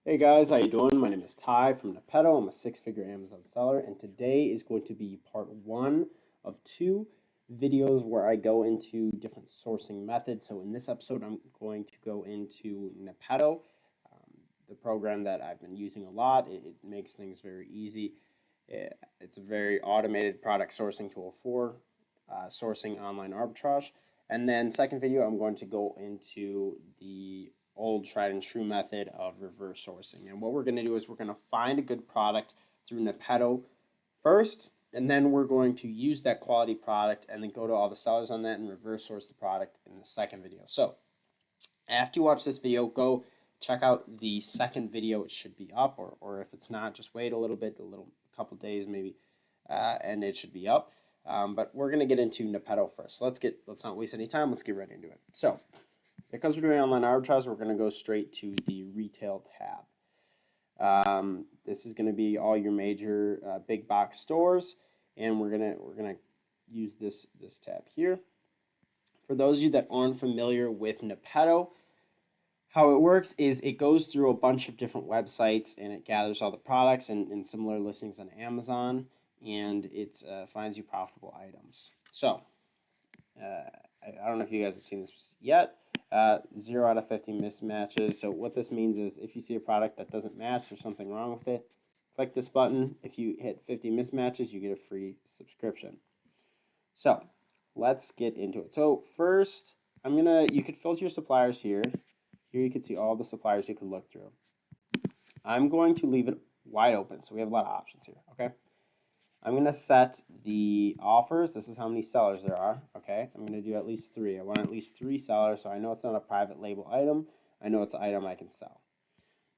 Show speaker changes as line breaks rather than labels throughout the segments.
Hey guys, how you doing? My name is Ty from Nepeto. I'm a six-figure Amazon seller, and today is going to be part one of two videos where I go into different sourcing methods. So in this episode, I'm going to go into Nepeto, the program that I've been using a lot. It makes things very easy. It's a very automated product sourcing tool for sourcing online arbitrage. And then second video, I'm going to go into the old tried and true method of reverse sourcing. And what we're going to do is we're going to find a good product through Nepeto first, and then we're going to use that quality product and then go to all the sellers on that and reverse source the product in the second video. So after you watch this video, go check out the second video. It should be up, or if it's not, just wait a little bit, couple days maybe, and it should be up. But we're going to get into Nepeto first. So let's not waste any time. Let's get right into it. So because we're doing online arbitrage, we're going to go straight to the retail tab. This is going to be all your major big box stores, and we're gonna use this tab here. For those of you that aren't familiar with Nepeto, how it works is it goes through a bunch of different websites and it gathers all the products and similar listings on Amazon, and it finds you profitable items. So I don't know if you guys have seen this yet. 0 out of 50 mismatches. So what this means is if you see a product that doesn't match or something wrong with it, click this button. If you hit 50 mismatches, you get a free subscription. So let's get into it. So first, you could filter your suppliers here. Here you can see all the suppliers you can look through. I'm going to leave it wide open, so we have a lot of options here, okay? I'm going to set the offers. This is how many sellers there are, okay? I'm going to do at least 3. I want at least 3 sellers, so I know it's not a private label item. I know it's an item I can sell.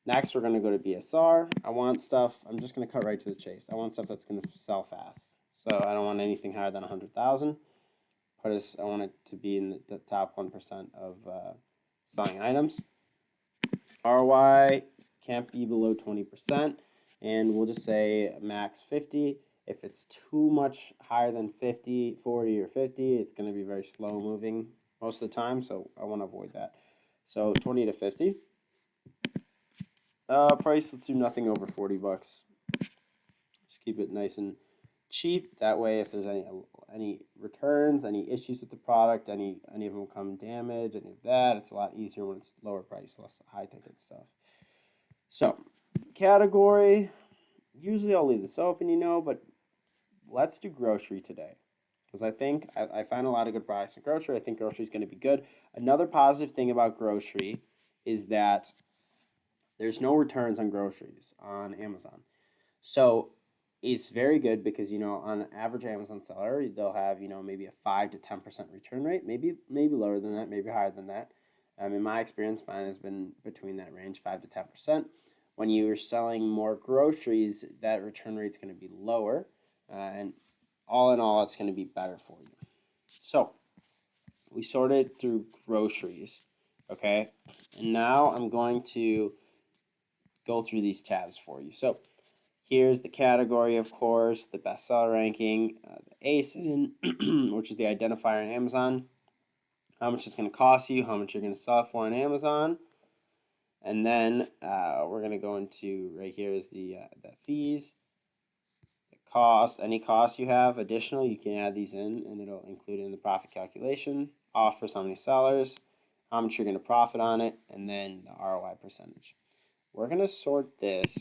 Next, we're going to go to BSR. I want stuff, I'm just going to cut right to the chase. I want stuff that's going to sell fast. So I don't want anything higher than 100,000. I want it to be in the top 1% of selling items. ROI can't be below 20%, and we'll just say max 50. If it's too much higher than 50, 40, or 50, it's going to be very slow moving most of the time, so I want to avoid that. So 20 to 50. Price, let's do nothing over 40 bucks. Just keep it nice and cheap. That way, if there's any returns, any issues with the product, any of them come damaged, any of that, it's a lot easier when it's lower price, less high ticket stuff. So, category, usually I'll leave this open, but let's do grocery today, because I find a lot of good products in grocery. I think grocery is going to be good. Another positive thing about grocery is that there's no returns on groceries on Amazon. So it's very good because, on an average Amazon seller, they'll have, maybe a 5 to 10% return rate, maybe lower than that, maybe higher than that. In my experience, mine has been between that range, 5 to 10%. When you're selling more groceries, that return rate is going to be lower. And all in all, it's going to be better for you. So we sorted through groceries, okay? And now I'm going to go through these tabs for you. So here's the category, of course, the bestseller ranking, the ASIN, which is the identifier on Amazon, how much it's going to cost you, how much you're going to sell it for on Amazon. And then we're going to go into, right here is the fees. Cost, any costs you have additional, you can add these in and it'll include it in the profit calculation. Offers, how many sellers, how much you're going to profit on it, and then the ROI percentage. We're going to sort this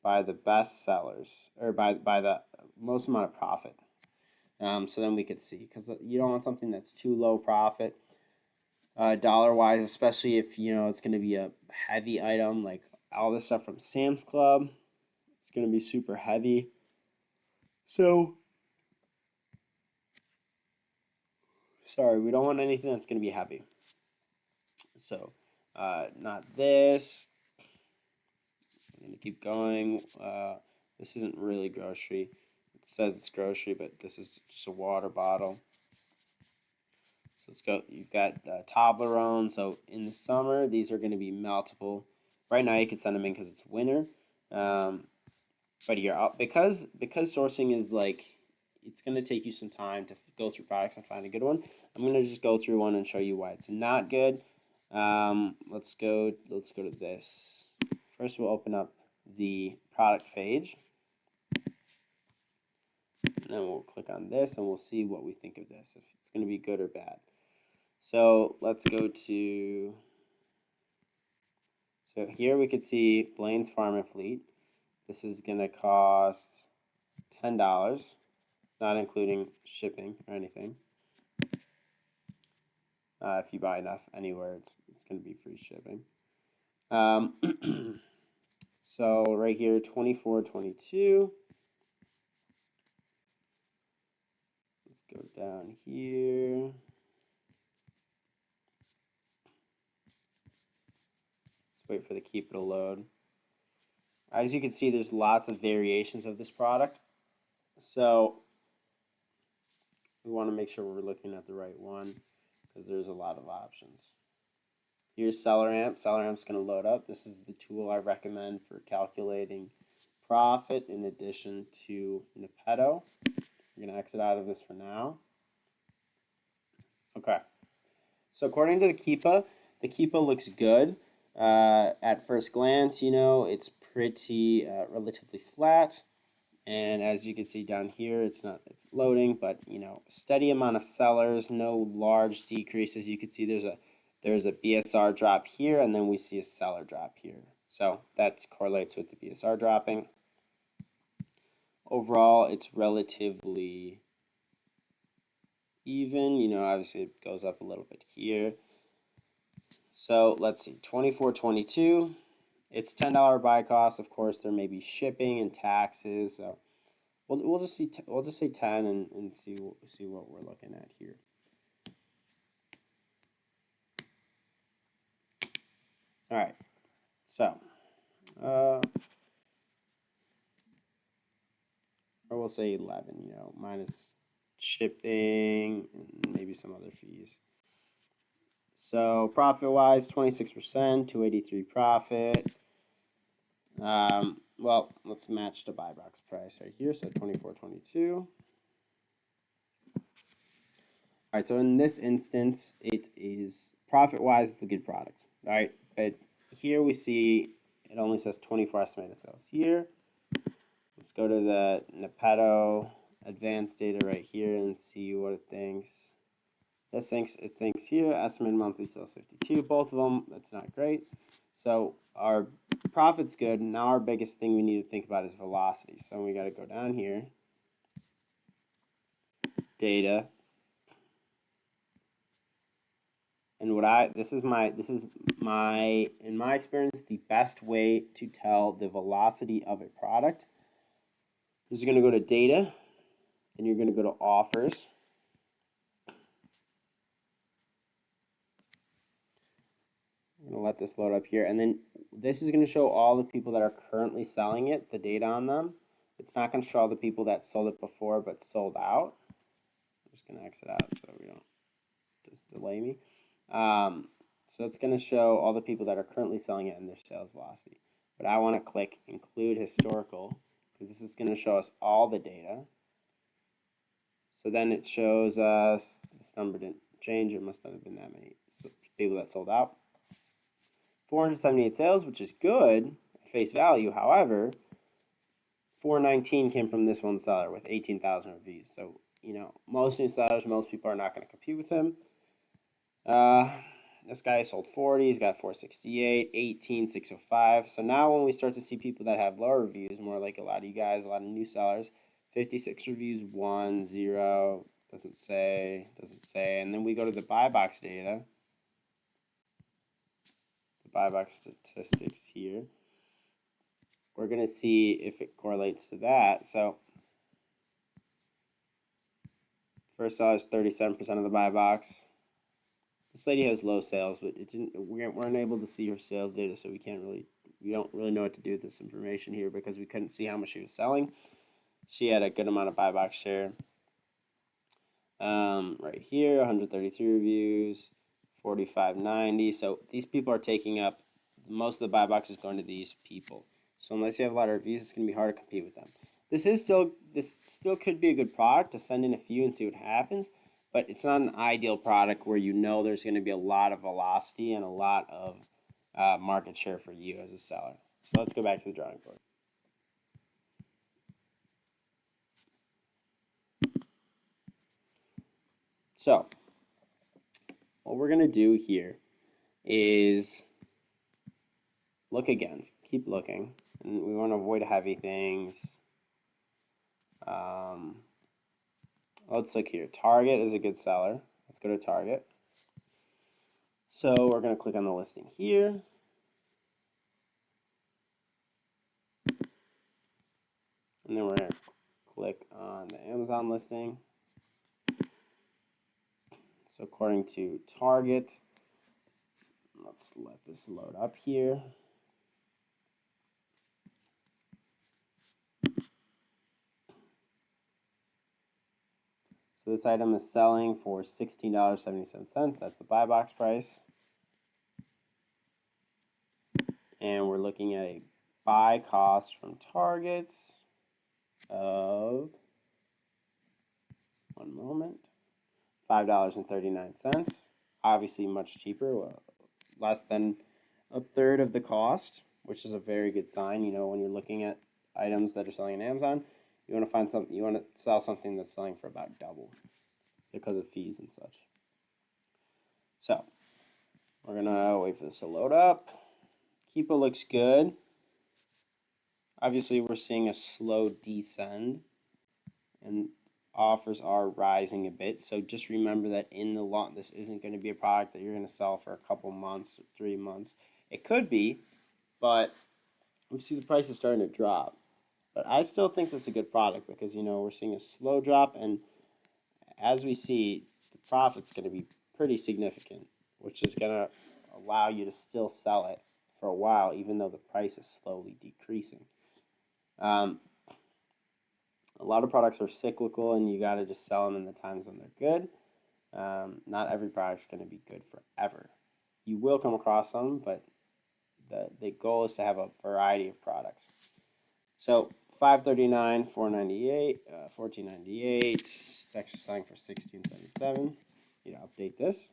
by the best sellers, or by the most amount of profit. So then we could see, because you don't want something that's too low profit. Dollar wise, especially if it's going to be a heavy item, like all this stuff from Sam's Club. It's going to be super heavy. So, sorry, we don't want anything that's going to be heavy. So, not this. I'm going to keep going. This isn't really grocery. It says it's grocery, but this is just a water bottle. So let's go. You've got Toblerone. So in the summer, these are going to be meltable. Right now, you can send them in because it's winter. But here, because sourcing is it's going to take you some time to go through products and find a good one, I'm going to just go through one and show you why it's not good. Let's go to this. First, we'll open up the product page. And then we'll click on this and we'll see what we think of this, if it's going to be good or bad. So let's go to, so here we could see Blaine's Farm and Fleet. This is going to cost $10, not including shipping or anything. If you buy enough anywhere, it's going to be free shipping. So right here, $24.22. Let's go down here. Let's wait for the keep to load. As you can see, there's lots of variations of this product. So we want to make sure we're looking at the right one because there's a lot of options. Here's SellerAmp. SellerAmp's going to load up. This is the tool I recommend for calculating profit in addition to Nepeto. I'm going to exit out of this for now. Okay. So according to the Keepa looks good. At first glance, you know, it's pretty relatively flat. And as you can see down here, it's loading, but you know, steady amount of sellers, no large decreases. You can see there's a BSR drop here, and then we see a seller drop here. So that correlates with the BSR dropping. Overall, it's relatively even. You know, obviously it goes up a little bit here. So let's see, $24.22. It's $10 buy cost. Of course, there may be shipping and taxes. So we'll just say 10 and see what we're looking at here. All right. So or we'll say 11. You know, minus shipping and maybe some other fees. So profit-wise, 26%, 283 profit. Well, let's match the buy box price right here. So 24.22. All right. So in this instance, it is profit-wise, it's a good product. All right. But here we see it only says 24 estimated sales here. Let's go to the Nepeto advanced data right here and see what it thinks. It thinks here, estimated monthly sales 52. Both of them, that's not great. So our profit's good. Now our biggest thing we need to think about is velocity. So we got to go down here, data, and in my experience, the best way to tell the velocity of a product is you're going to go to data, and you're going to go to offers. I'm going to let this load up here, and then this is going to show all the people that are currently selling it, the data on them. It's not going to show all the people that sold it before but sold out. I'm just going to exit out so we don't just delay me. So it's going to show all the people that are currently selling it and their sales velocity. But I want to click include historical because this is going to show us all the data. So then it shows us, this number didn't change, it must not have been that many people that sold out. 478 sales, which is good at face value. However, 419 came from this one seller with 18,000 reviews. So, you know, most new sellers, most people are not going to compete with him. This guy sold 40. He's got 468, 18, 605. So now when we start to see people that have lower reviews, more like a lot of you guys, a lot of new sellers, 56 reviews, 1, 0, doesn't say. And then we go to the buy box data. Buy box statistics here. We're going to see if it correlates to that. So first seller is 37% of the buy box. This lady has low sales, but we weren't able to see her sales data, so we don't really know what to do with this information here because we couldn't see how much she was selling. She had a good amount of buy box share. Right here, 133 reviews. 45.90. So these people are taking up most of the buy box is going to these people. So unless you have a lot of reviews, it's going to be hard to compete with them. This still could be a good product to send in a few and see what happens. but it's not an ideal product where you know there's going to be a lot of velocity and a lot of market share for you as a seller. So let's go back to the drawing board. So what we're going to do here is look again, keep looking, and we want to avoid heavy things. Let's look here. Target is a good seller. Let's go to Target. So we're going to click on the listing here. And then we're going to click on the Amazon listing. So according to Target, let's let this load up here. So this item is selling for $16.77. That's the buy box price. And we're looking at a buy cost from Target of, one moment, $5.39. Obviously much cheaper, less than a third of the cost, which is a very good sign. You know, when you're looking at items that are selling on Amazon, you want to find something, you want to sell something that's selling for about double because of fees and such. So we're gonna wait for this to load up. Keepa looks good. Obviously, we're seeing a slow descend, and offers are rising a bit. So just remember that in the long, this isn't going to be a product that you're going to sell for a couple months or 3 months. It could be, but we see the price is starting to drop. But I still think this is a good product because, you know, we're seeing a slow drop, and as we see, the profit's going to be pretty significant, which is going to allow you to still sell it for a while, even though the price is slowly decreasing. A lot of products are cyclical, and you got to just sell them in the times when they're good. Not every product's going to be good forever. You will come across some, but the goal is to have a variety of products. So $5.39, $4.98, $14.98. It's actually selling for $16.77. You know, update this.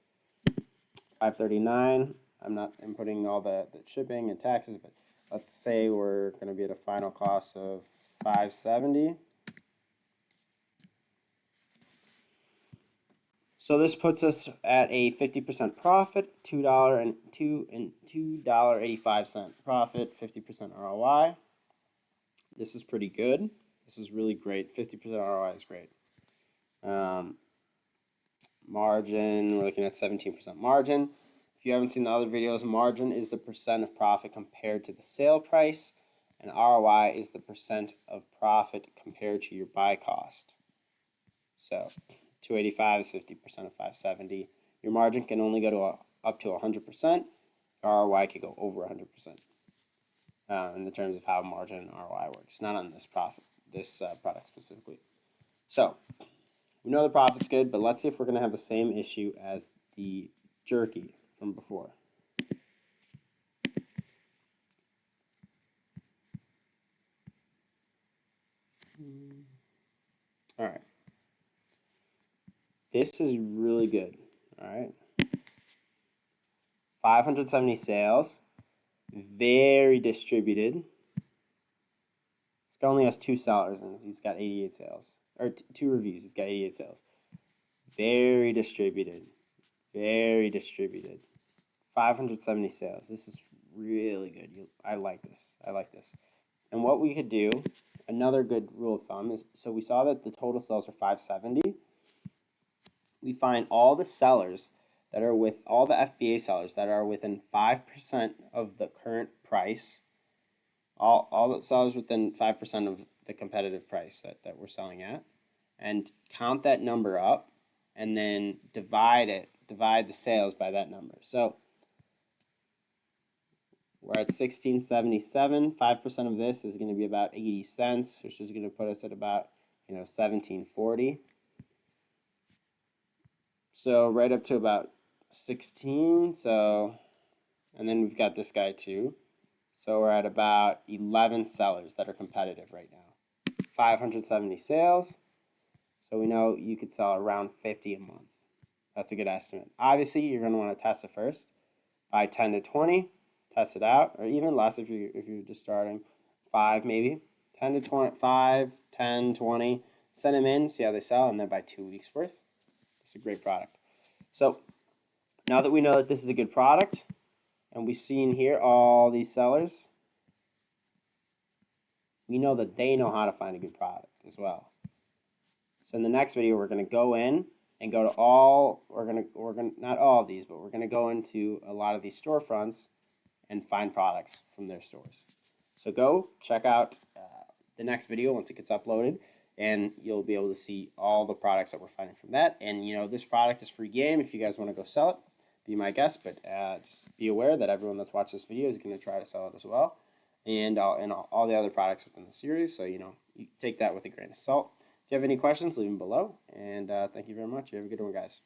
$5.39. I'm not inputting all the shipping and taxes, but let's say we're going to be at a final cost of $5.70. So this puts us at a 50% profit, $2.85 profit, 50% ROI. This is pretty good. This is really great. 50% ROI is great. Margin, we're looking at 17% margin. If you haven't seen the other videos, margin is the percent of profit compared to the sale price, and ROI is the percent of profit compared to your buy cost. So 285 is 50% of 570. Your margin can only go to up to 100%. ROI could go over 100%. In the terms of how margin and ROI works, not on this product specifically. So we know the profit's good, but let's see if we're going to have the same issue as the jerky from before. All right. This is really good. All right. 570 sales. Very distributed. This guy only has 2 sellers, and he's got 88 sales. Or 2 reviews. He's got 88 sales. Very distributed. Very distributed. 570 sales. This is really good. I like this. I like this. And what we could do, another good rule of thumb is, so we saw that the total sales are 570. We find all the sellers that are with, all the FBA sellers that are within 5% of the current price, all the sellers within 5% of the competitive price that we're selling at, and count that number up, and then divide the sales by that number. So we're at $16.77. 5% of this is going to be about 80 cents, which is going to put us at about, you know, $17.40. So right up to about 16. So, and then we've got this guy too. So we're at about 11 sellers that are competitive right now. 570 sales. So So we know you could sell around 50 a month. That's a good estimate. Obviously, you're going to want to test it first. Buy 10 to 20, test it out, or even less if you're just starting. 5 maybe, 10 to 20, 5, 10, 20. Send them in, see how they sell, and then buy 2 weeks worth. It's a great product. So now that we know that this is a good product, and we've seen here all these sellers, we know that they know how to find a good product as well. So in the next video, we're going to go in and go to we're gonna not all of these, but we're going to go into a lot of these storefronts and find products from their stores. So go check out the next video once it gets uploaded, and you'll be able to see all the products that we're finding from that. And this product is free game. If you guys want to go sell it, be my guest, but just be aware that everyone that's watched this video is going to try to sell it as well, and all the other products within the series. So you take that with a grain of salt. If you have any questions, leave them below. And thank you very much. You have a good one, guys.